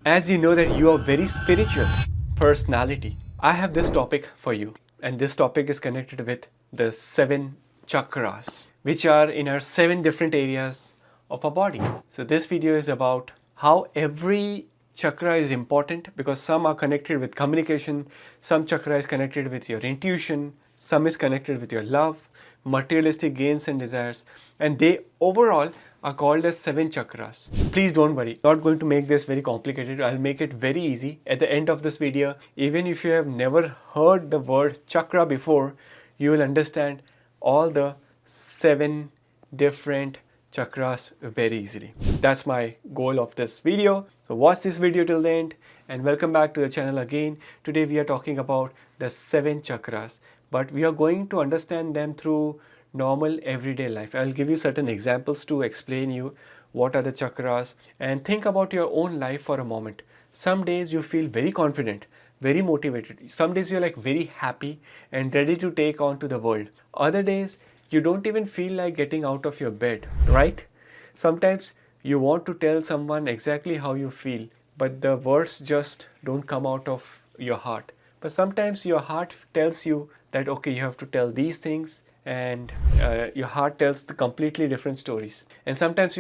As you know that you are very spiritual personality, I have this topic for you, and this topic is connected with the 7 chakras, which are in our 7 different areas of our body. So this video is about how every chakra is important, because some are connected with communication, some chakra is connected with your intuition, some is connected with your love, materialistic gains and desires, and they overall are called as 7 chakras. Please don't worry, not going to make this very complicated. I'll make it very easy. At the end of this video, even if you have never heard the word chakra before, you will understand all the 7 different chakras very easily. That's my goal of this video. So watch this video till the end, and welcome back to the channel again. Today we are talking about the 7 chakras, but we are going to understand them through normal everyday life. I'll give you certain examples to explain you what are the chakras, and think about your own life for a moment. Some days you feel very confident, very motivated. Some days you're like very happy and ready to take on to the world. Other days you don't even feel like getting out of your bed, right? Sometimes you want to tell someone exactly how you feel, but the words just don't come out of your heart. But sometimes your heart tells you that okay, you have to tell these things, and your heart tells the completely different stories. And sometimes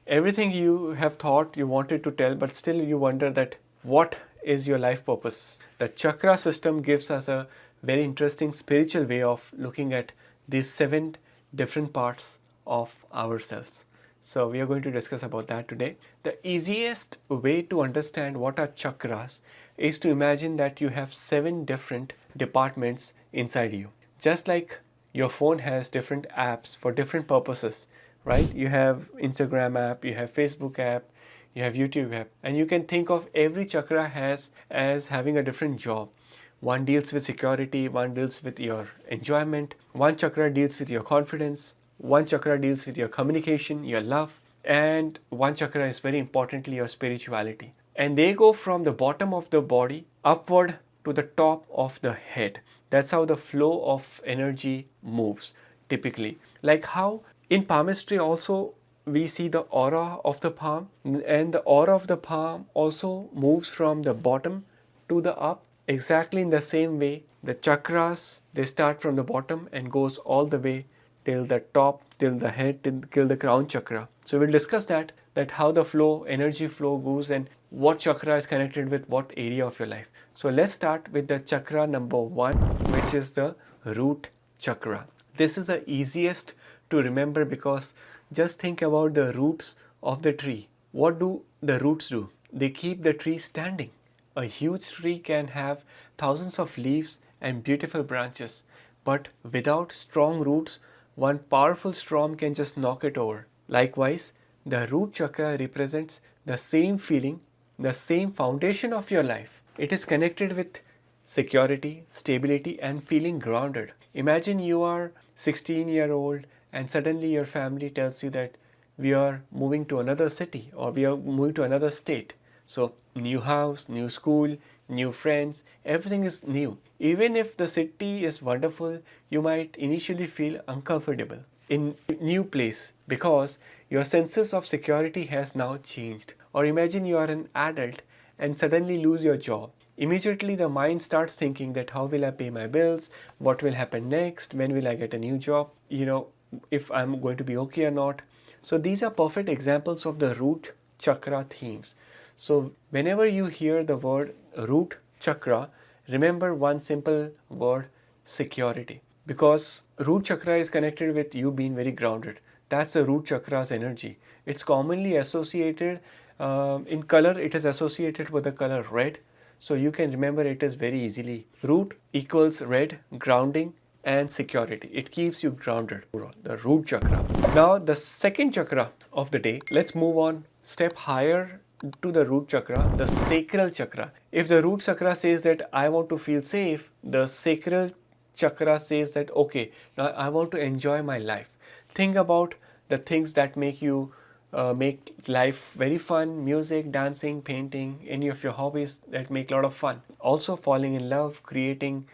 everything you have thought you wanted to tell, but still you wonder that what is your life purpose. The chakra system gives us a very interesting spiritual way of looking at these 7 different parts of ourselves. So we are going to discuss about that today. The easiest way to understand what are chakras is to imagine that you have 7 different departments inside you. Just like your phone has different apps for different purposes, right? You have Instagram app, you have Facebook app, you have YouTube app, and you can think of every chakra as having a different job. One deals with security, one deals with your enjoyment, one chakra deals with your confidence, one chakra deals with your communication, your love, and one chakra is very importantly your spirituality. And they go from the bottom of the body upward to the top of the head. That's how the flow of energy moves typically. Like how in palmistry also we see the aura of the palm, and the aura of the palm also moves from the bottom to the up. Exactly in the same way, the chakras, they start from the bottom and goes all the way till the top, till the head, till the crown chakra. So we'll discuss that how the flow, energy flow goes, and what chakra is connected with what area of your life. So let's start with the chakra number 1, which is the root chakra. This is the easiest to remember, because just think about the roots of the tree. What do the roots do? They keep the tree standing. A huge tree can have thousands of leaves and beautiful branches, but without strong roots, one powerful storm can just knock it over. Likewise, the root chakra represents the same feeling, the same foundation of your life. It is connected with security, stability, and feeling grounded. Imagine you are 16-year-old and suddenly your family tells you that we are moving to another city or we are moving to another state. So new house, new school, new friends, everything is new. Even if the city is wonderful, you might initially feel uncomfortable in new place because your senses of security has now changed. Or imagine you are an adult and suddenly lose your job. Immediately the mind starts thinking that how will I pay my bills, what will happen next, when will I get a new job, if I'm going to be okay or not. So these are perfect examples of the root chakra themes. So whenever you hear the word root chakra, remember one simple word: security. Because root chakra is connected with you being very grounded. That's the root chakra's energy. It's commonly associated in color, it is associated with the color red. So you can remember it is very easily. Root equals red, grounding, and security. It keeps you grounded. The root chakra. Now the second chakra of the day, let's move on step higher to the root chakra, the sacral chakra. If the root chakra says that I want to feel safe, the sacral chakra says that okay, now I want to enjoy my life. Think about the things that make life very fun: music, dancing, painting, any of your hobbies that make a lot of fun. Also falling in love, creating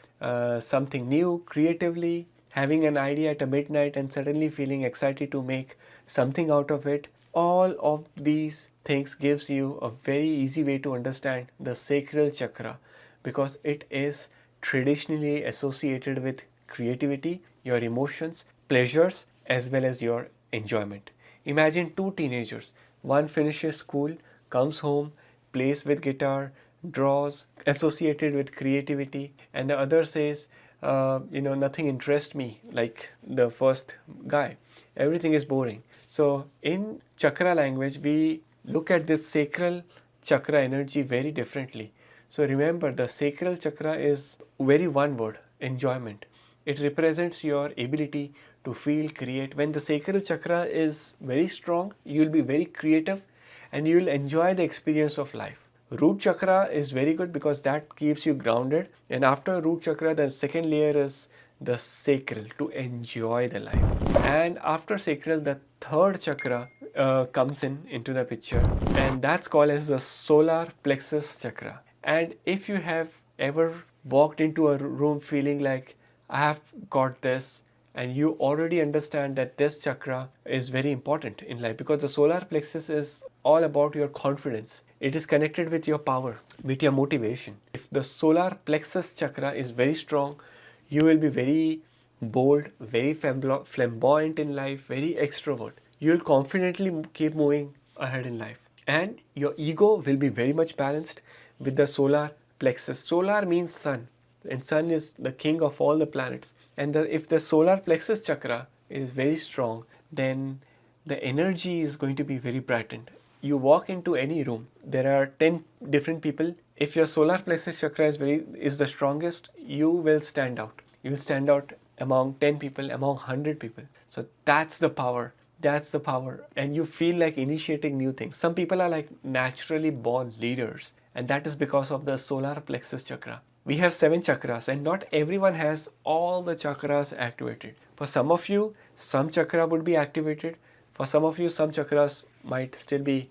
something new creatively, having an idea at a midnight and suddenly feeling excited to make something out of it. All of these things gives you a very easy way to understand the sacral chakra, because it is traditionally associated with creativity, your emotions, pleasures, as well as your enjoyment. Imagine two teenagers. One finishes school, comes home, plays with guitar, draws, associated with creativity, and the other says, nothing interests me like the first guy. Everything is boring. So, in chakra language, we look at this sacral chakra energy very differently. So, remember, the sacral chakra is very one word, enjoyment. It represents your ability to feel, create. When the sacral chakra is very strong, you will be very creative and you will enjoy the experience of life. Root chakra is very good because that keeps you grounded. And after root chakra, the second layer is the sacral, to enjoy the life. And after sacral, the third chakra comes into the picture, and that's called as the solar plexus chakra. And if you have ever walked into a room feeling like, I have got this, and you already understand that this chakra is very important in life, because the solar plexus is all about your confidence. It is connected with your power, with your motivation. If the solar plexus chakra is very strong, you will be very bold, very flamboyant in life, very extrovert. You will confidently keep moving ahead in life. And your ego will be very much balanced with the solar plexus. Solar means sun, and sun is the king of all the planets. And if the solar plexus chakra is very strong, then the energy is going to be very brightened. You walk into any room, there are 10 different people. If your solar plexus chakra is the strongest, you will stand out. You will stand out among 10 people, among 100 people. So that's the power. That's the power. And you feel like initiating new things. Some people are like naturally born leaders, and that is because of the solar plexus chakra. We have 7 chakras, and not everyone has all the chakras activated. For some of you, some chakra would be activated. For some of you, some chakras might still be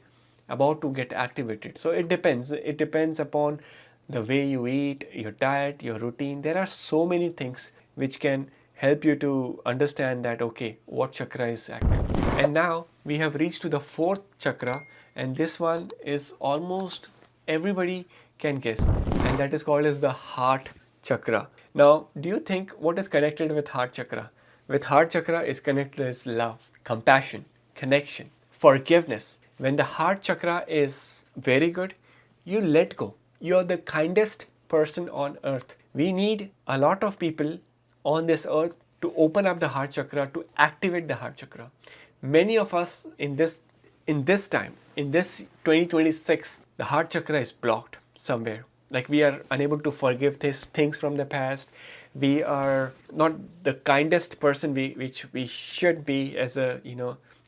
about to get activated. So it depends. It depends upon the way you eat, your diet, your routine. There are so many things which can help you to understand that, okay, what chakra is active. And now we have reached to the 4th chakra, and this one is almost everybody can guess, and that is called as the heart chakra. Now, do you think what is connected with heart chakra? With heart chakra is connected as love, compassion, connection, forgiveness. When the heart chakra is very good, you let go. You're the kindest person on earth. We need a lot of people on this earth to open up the heart chakra, to activate the heart chakra. Many of us in this time, in this 2026, the heart chakra is blocked somewhere. Like, we are unable to forgive things from the past. We are not the kindest person which we should be as a,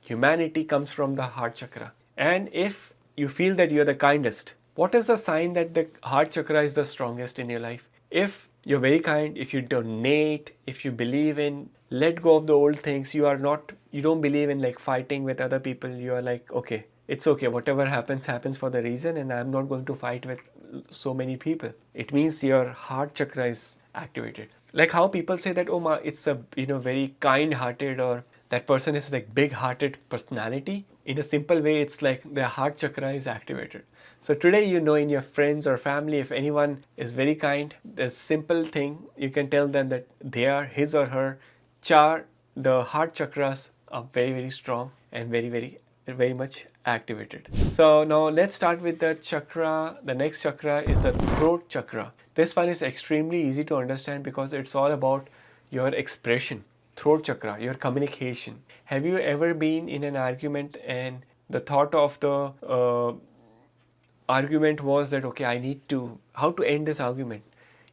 humanity comes from the heart chakra. And if you feel that you're the kindest, what is the sign that the heart chakra is the strongest in your life? If you're very kind, if you donate, if you believe in let go of the old things, you don't believe in like fighting with other people. You are like, okay, it's okay, whatever happens for the reason, and I'm not going to fight with so many people. It means your heart chakra is activated. Like how people say that, oh, it's a very kind hearted, or that person is like big hearted personality. In a simple way, it's like their heart chakra is activated. So today, in your friends or family, if anyone is very kind, the simple thing, you can tell them that they are his or her the heart chakras are very, very strong and very, very, very much activated. So now let's start with the chakra. The next chakra is the throat chakra. This one is extremely easy to understand because it's all about your expression. Throat chakra, your communication. Have you ever been in an argument and the thought of the argument was that, okay, how to end this argument?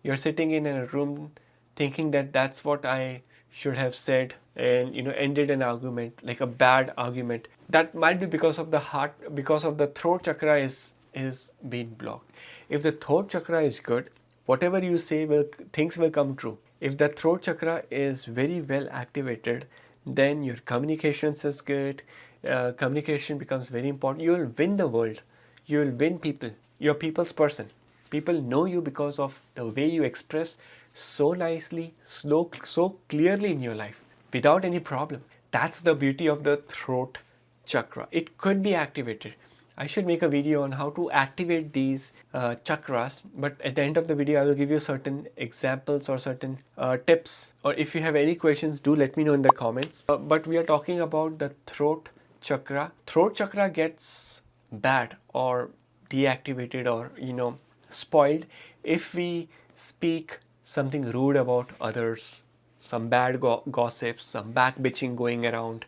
You're sitting in a room thinking that that's what I should have said, and ended an argument, like a bad argument. That might be because of the heart, because of the throat chakra is being blocked. If the throat chakra is good, whatever you say things will come true. If the throat chakra is very well activated, then your communications is good. Communication becomes very important. You will win the world. You will win people. You're people's person. People know you because of the way you express so nicely, so clearly in your life, without any problem. That's the beauty of the throat chakra. It could be activated. I should make a video on how to activate these chakras, but at the end of the video I will give you certain examples or certain tips, or if you have any questions, do let me know in the comments. But we are talking about the throat chakra. Throat chakra gets bad or deactivated or spoiled if we speak something rude about others, some bad gossips, some back bitching going around.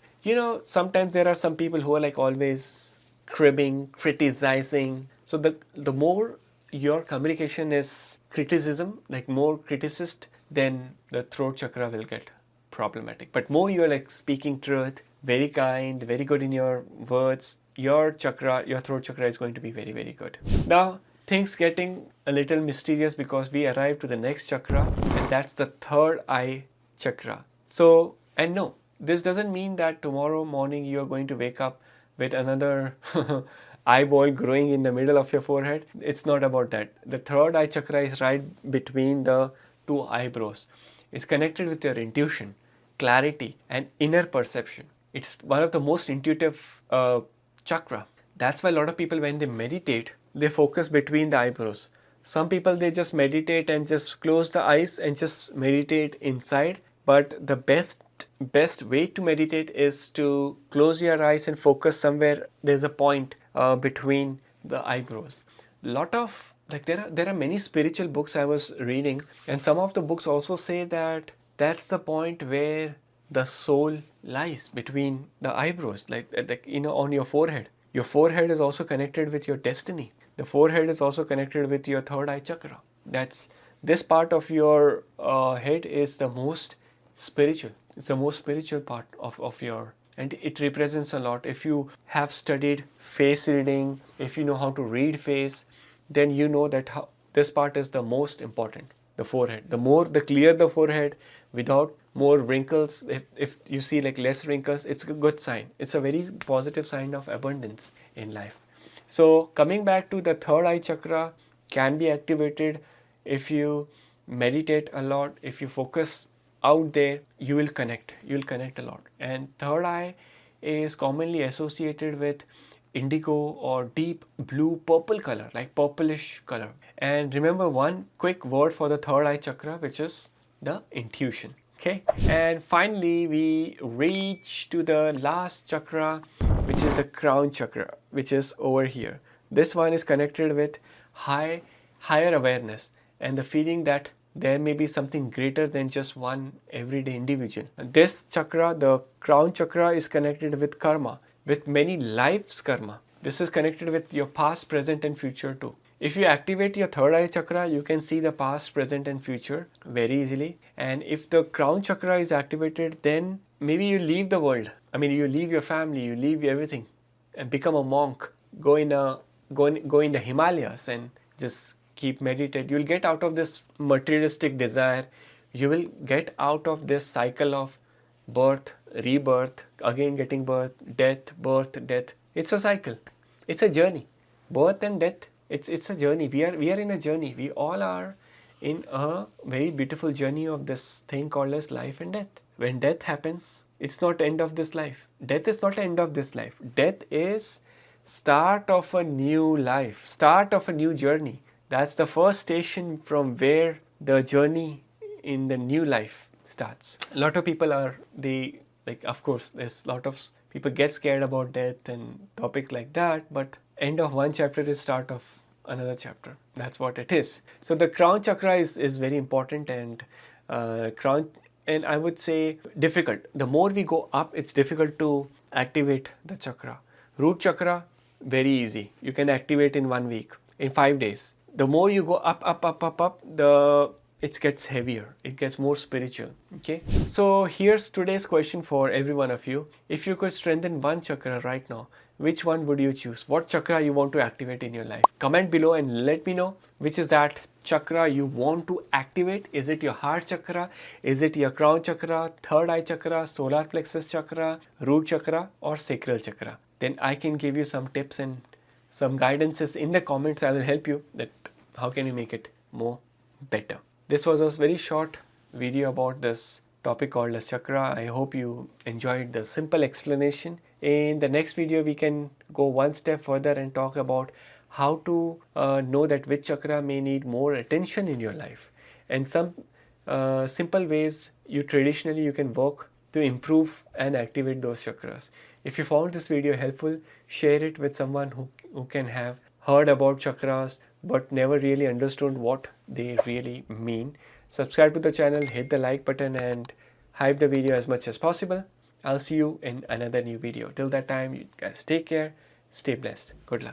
Sometimes there are some people who are like always cribbing, criticizing. So the more your communication is criticism, like more criticist, then the throat chakra will get problematic. But more you're like speaking truth, very kind, very good in your words, your throat chakra is going to be very, very good. Now, things getting a little mysterious because we arrive to the next chakra, and that's the third eye chakra. So, and no, this doesn't mean that tomorrow morning you are going to wake up with another eyeball growing in the middle of your forehead. It's not about that. The third eye chakra is right between the two eyebrows. It's connected with your intuition, clarity, and inner perception. It's one of the most intuitive chakra. That's why a lot of people, when they meditate, they focus between the eyebrows. Some people, they just meditate and just close the eyes and just meditate inside. But the best way to meditate is to close your eyes and focus somewhere. There's a point between the eyebrows. Lot of there are many spiritual books I was reading, and some of the books also say that that's the point where the soul lies, between the eyebrows, on your forehead. Your forehead is also connected with your destiny. The forehead is also connected with your third eye chakra. This part of your head is the most spiritual. It's the most spiritual part of your, and it represents a lot. If you have studied face reading, if you know how to read face, then you know that this part is the most important, the forehead. The clearer the forehead, without more wrinkles, if you see like less wrinkles, it's a good sign. It's a very positive sign of abundance in life. So coming back to the third eye chakra, can be activated if you meditate a lot, if you focus out there, you will connect a lot. And third eye is commonly associated with indigo or deep blue purple color, like purplish color. And remember one quick word for the third eye chakra, which is the intuition. Okay, and finally we reach to the last chakra, which is the crown chakra, which is over here. This one is connected with higher awareness and the feeling that there may be something greater than just one everyday individual. And this chakra, the crown chakra, is connected with karma, with many lives' karma. This is connected with your past, present, and future too. If you activate your third eye chakra, you can see the past, present, and future very easily. And if the crown chakra is activated, then maybe you leave the world. You leave your family, you leave everything, and become a monk. Go in the Himalayas and just keep meditate. You'll get out of this materialistic desire. You will get out of this cycle of birth, rebirth, again getting birth, death. It's a cycle. It's a journey. Birth and death. It's a journey. We are in a journey. We all are in a very beautiful journey of this thing called as life and death. When death happens, it's not end of this life. Death is not end of this life. Death is start of a new life, start of a new journey. That's the first station from where the journey in the new life starts. A lot of people of course, there's a lot of people get scared about death and topics like that, but end of one chapter is start of another chapter. That's what it is. So the crown chakra is very important, and and I would say difficult. The more we go up, it's difficult to activate the chakra. Root chakra, very easy. You can activate in 1 week, in 5 days. The more you go up, it gets heavier. It gets more spiritual. Okay. So here's today's question for every one of you. If you could strengthen one chakra right now, which one would you choose? What chakra you want to activate in your life? Comment below and let me know which is that chakra you want to activate. Is it your heart chakra? Is it your crown chakra, third eye chakra, solar plexus chakra, root chakra, or sacral chakra? Then I can give you some tips and some guidances in the comments. I will help you that how can you make it more better. This was a very short video about this topic called as chakra. I hope you enjoyed the simple explanation In the next video, we can go one step further and talk about how to know that which chakra may need more attention in your life, and some simple ways you can work to improve and activate those chakras. If you found this video helpful, share it with someone who can have heard about chakras but never really understood what they really mean. Subscribe to the channel, hit the like button, and hype the video as much as possible. I'll see you in another new video. Till that time, you guys take care, stay blessed. Good luck.